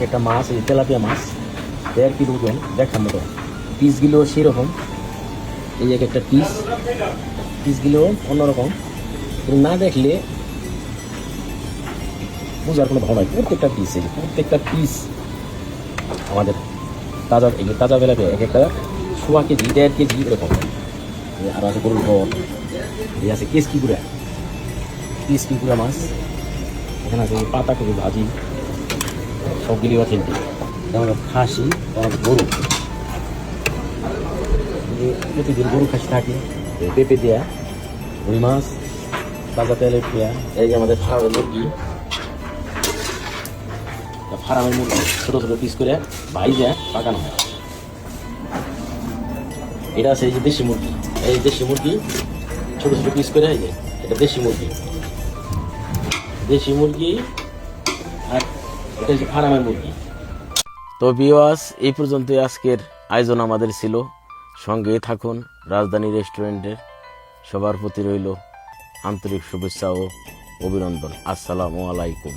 একটা মাছ, এই তেলাপিয়া মাছ 1.5 কিলো ওজন, দেখার মতো। পিসগুলো সেরকম, এই এক একটা পিসগুলো অন্যরকম, কিন্তু না দেখলে বুঝার কোনো ভাব নাই। প্রত্যেকটা পিস আমাদের তাজা, এগুলো তাজা বেলাতে এক একটা 1.5 কেজি 1.5 কেজি এরকম। আর আছে গরুর ঘর, এই আছে কেসকি গুঁড়া মাছ, এখানে আছে পাতাকপি ভাজি, সবগুলি অথেন্টিক। আমাদের খাসি, আমাদের গরু, প্রতিদিন গরু খাসি থাকে, পেঁপে দেওয়া, রুই মাছ, তাজা তেলের পেঁয়া। এই যে আমাদের ফার্মের মুরগি ছোটো ছোটো পিস করে ভাইজা পাকানো হয়। এটা আছে এই যে দেশি মুরগি, এই দেশি মুরগি ছোটো ছোটো পিস করে, এই যে এটা দেশি মুরগি, আর এটা হচ্ছে ফার্মের মুরগি। তো ভিউয়ার্স, এই পর্যন্তই আজকের আয়োজন আমাদের ছিল। সঙ্গেই থাকুন রাজধানী রেস্টুরেন্টের। সবার প্রতি রইল আন্তরিক শুভেচ্ছা ও অভিনন্দন। আসসালামু আলাইকুম।